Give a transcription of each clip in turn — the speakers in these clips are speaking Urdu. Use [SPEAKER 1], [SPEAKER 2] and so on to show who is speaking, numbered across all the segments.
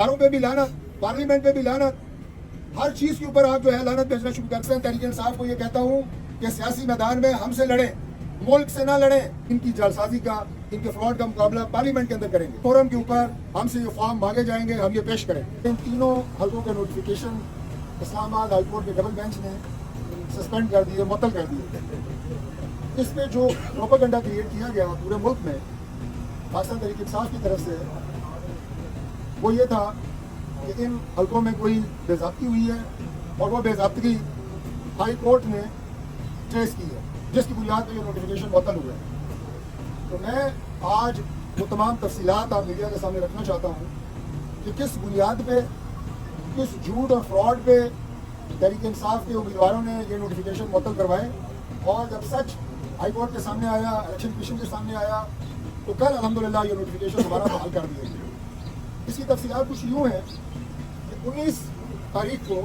[SPEAKER 1] اداروں پہ بھی لعنت, پارلیمنٹ پہ بھی لعنت, ہر چیز کے اوپر آپ جو ہے لعنت بھیجنا شروع کرتے ہیں. تحریک انصاف کو یہ کہتا ہوں کہ سیاسی میدان میں ہم سے لڑیں, ملک سے نہ لڑیں. ان کی جعلسازی کا, ان کے فراڈ کا مقابلہ پارلیمنٹ کے اندر کریں گے. فورم کے اوپر ہم سے یہ فارم مانگے جائیں گے, ہم یہ پیش کریں. ان تینوں حلقوں کے نوٹیفیکیشن اسلام آباد ہائی کورٹ کے ڈبل بینچ نے سسپینڈ کر دیے, معطل کر دیے. اس پہ جو پروپیگنڈا کریٹ کیا گیا پورے ملک میں پاکستان تحریک انصاف کی طرف سے, وہ یہ تھا کہ ان حلقوں میں کوئی بے ضابطگی ہوئی ہے اور وہ بے ضابطگی ہائی کورٹ نے ٹریس کی ہے, جس کی بنیاد پہ یہ نوٹیفیکیشن معطل ہوئے ہیں. تو میں آج وہ تمام تفصیلات آپ میڈیا کے سامنے رکھنا چاہتا ہوں کہ کس بنیاد پہ, کس جھوٹ اور فراڈ پہ تحریک انصاف کے امیدواروں نے یہ نوٹیفیکیشن معطل کروائے. اور جب سچ ہائی کورٹ کے سامنے آیا, الیکشن کمیشن کے سامنے آیا, تو کل الحمدللہ یہ نوٹیفیکیشن دوبارہ بحال کر دیے. اس کی تفصیلات کچھ یوں ہیں کہ 19 تاریخ کو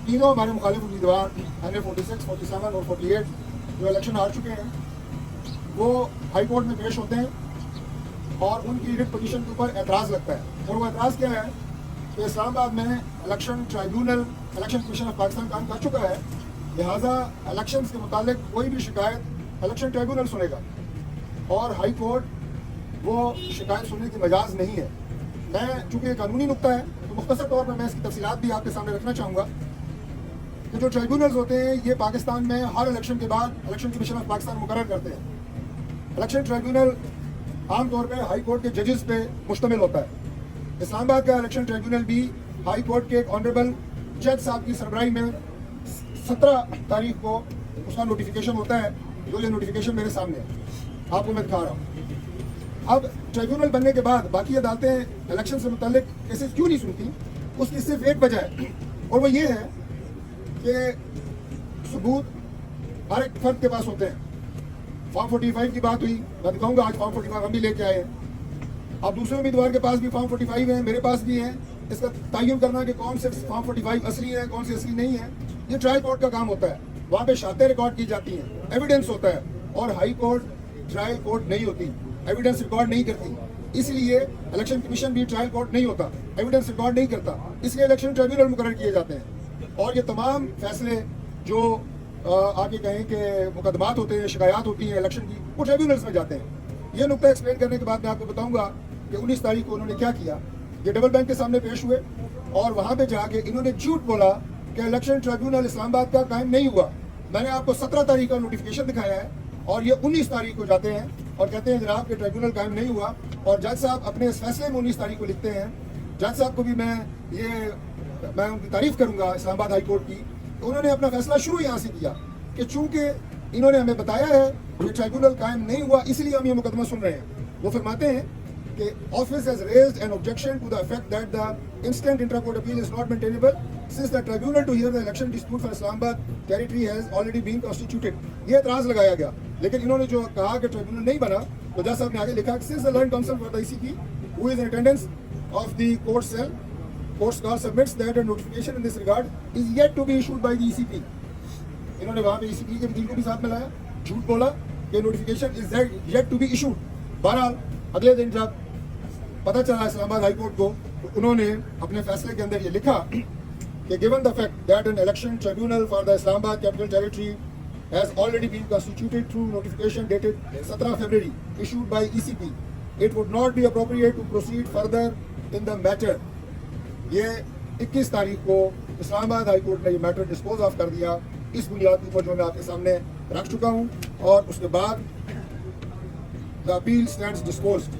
[SPEAKER 1] تینوں ہمارے مخالف امیدوار یعنی 46, 47 اور 48 جو الیکشن ہار چکے ہیں, وہ ہائی کورٹ میں پیش ہوتے ہیں اور ان کی ریٹ پٹیشن کے اوپر اعتراض لگتا ہے. اور وہ اعتراض کیا ہے کہ اسلام آباد میں election tribunal, election commission of Pakistan کام کر چکا ہے, لہٰذا الیکشنز کے متعلق کوئی بھی شکایت الیکشن ٹرائیبیونل سنے گا اور ہائی کورٹ وہ شکایت سننے کی مجاز نہیں ہے. میں چونکہ یہ قانونی نقطہ ہے تو مختصر طور پر میں اس کی تفصیلات بھی آپ کے سامنے رکھنا چاہوں گا کہ جو ٹرائیبیونلز ہوتے ہیں یہ پاکستان میں ہر الیکشن کے بعد الیکشن کمیشن آف پاکستان مقرر کرتے ہیں. الیکشن ٹرائیبیونل عام طور پہ ہائی کورٹ کے ججز پہ مشتمل ہوتا ہے. اسلام آباد کا الیکشن ٹرائیبیونل بھی ہائی کورٹ کے ایک آنریبل جج صاحب کی سربراہی میں 17 تاریخ کو اس کا نوٹیفیکیشن ہوتا ہے, جو یہ نوٹیفیکیشن میرے سامنے ہے, آپ کو میں دکھا رہا ہوں. اب ٹرائیبیونل بننے کے بعد باقی عدالتیں الیکشن سے متعلق کیسز کیوں نہیں سنتی, اس کی صرف ایک وجہ ہے اور وہ یہ ہے کہ ثبوت ہر ایک فرد کے پاس ہوتے ہیں. فارم 45 کی بات ہوئی, میں دکھاؤں گا آج فارم 45 ہم بھی لے کے آئے ہیں. اب دوسرے امیدوار کے پاس بھی فارم 45 ہیں, میرے پاس بھی ہیں. اس کا تعین کرنا کہ کون سے فارم 45 اصلی ہیں, کون سے اصلی نہیں ہیں, یہ ٹرائل کورٹ کا کام ہوتا ہے. وہاں پہ شرطیں ریکارڈ کی جاتی ہیں, ایویڈنس ہوتا ہے. اور ہائی کورٹ ٹرائل کورٹ نہیں ہوتی, ایویڈنس ریکارڈ نہیں کرتی. اس لیے الیکشن کمیشن بھی ٹرائل کورٹ نہیں ہوتا, ایویڈنس ریکارڈ نہیں کرتا. اس لیے الیکشن ٹرائیبیونل مقرر کیے جاتے ہیں اور یہ تمام فیصلے جو آپ یہ کہیں کہ مقدمات ہوتے ہیں, شکایات ہوتی ہیں الیکشن کی, وہ ٹرائیبیونلز میں جاتے ہیں. یہ نقطہ ایکسپلین کرنے کے بعد میں آپ کو بتاؤں گا کہ 19 تاریخ کو انہوں نے کیا کیا. یہ ڈبل بینچ کے سامنے پیش ہوئے اور وہاں پہ جا کے انہوں نے جھوٹ بولا کہ الیکشن ٹرائیبیونل اسلام آباد کا قائم نہیں ہوا. میں نے آپ کو 17 تاریخ کا نوٹیفیکیشن دکھایا ہے اور یہ 19 تاریخ کو جاتے ہیں اور کہتے ہیں جناب کہ ٹرائیبیونل قائم نہیں ہوا. اور جج صاحب اپنے اس فیصلے میں 19 تاریخ کو لکھتے ہیں. جج صاحب کو بھی میں ان کی تعریف کروں گا اسلام آباد ہائی کورٹ کی, انہوں نے اپنا فیصلہ شروع یہاں سے کیا کہ چونکہ انہوں نے ہمیں بتایا ہے کہ ٹرائیبیونل قائم نہیں ہوا اس لیے ہم یہ مقدمہ سن رہے ہیں. وہ فرماتے ہیں کہ office has raised an objection to the effect that the instant intra-court appeal is not maintainable since the tribunal to hear the election dispute for Islamabad territory has already been constituted. یہ اعتراض لگایا گیا, لیکن انہوں نے جو کہا کہ ٹرائیبیونل نہیں بنا تو جج صاحب نے آگے لکھا since the learned counsel for the ECP who is in attendance of the court cell court's call submits that a notification in this regard is yet to be issued by the ECP. انہوں نے وہاں پہ ECP کے وکیل کو بھی ساتھ ملایا, جھوٹ بولا کہ notification is yet to be issued. بہرحال اگلے دن جب پتہ چلا اسلام آباد ہائی کورٹ کو تو انہوں نے اپنے فیصلے کے اندر یہ لکھا کہ given the fact that an election tribunal for the Islamabad capital territory has already been constituted through notification dated 17 February issued by ECP, it would not be appropriate to proceed further in the matter. یہ 21 تاریخ کو اسلام آباد ہائی کورٹ نے یہ میٹر ڈسپوز آف کر دیا اس بنیاد کے اوپر جو میں آپ کے سامنے رکھ چکا ہوں, اور اس کے بعد the appeal stands disposed.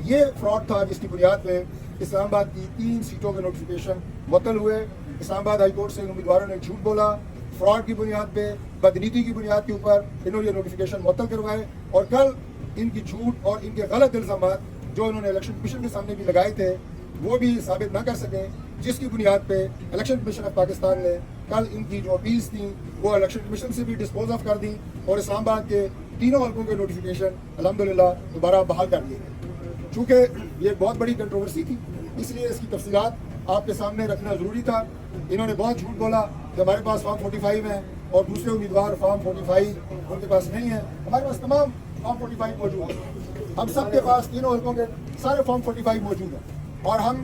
[SPEAKER 1] یہ فراڈ تھا جس کی بنیاد پہ اسلام آباد کی 3 سیٹوں کے نوٹیفیکیشن معطل ہوئے. اسلام آباد ہائی کورٹ سے امیدواروں نے جھوٹ بولا, فراڈ کی بنیاد پہ, بدنیتی کی بنیاد کے اوپر انہوں نے یہ نوٹیفیکیشن معطل کروائے. اور کل ان کی جھوٹ اور ان کے غلط الزامات جو انہوں نے الیکشن کمیشن کے سامنے بھی لگائے تھے وہ بھی ثابت نہ کر سکیں, جس کی بنیاد پہ الیکشن کمیشن آف پاکستان نے کل ان کی جو اپیلز تھیں وہ الیکشن کمیشن سے بھی ڈسپوز آف کر دی اور اسلام آباد کے تینوں حلقوں کے نوٹیفیکیشن الحمدللہ دوبارہ بحال کر دیے گئے. چونکہ یہ بہت بڑی کنٹروورسی تھی اس لیے اس کی تفصیلات آپ کے سامنے رکھنا ضروری تھا. انہوں نے بہت جھوٹ بولا کہ ہمارے پاس فارم 45 ہیں اور دوسرے امیدوار فارم 45 ان کے پاس نہیں ہے. ہمارے پاس تمام فارم 45 موجود ہیں, ہم سب کے پاس تینوں حلقوں کے سارے فارم 45 موجود ہیں اور ہم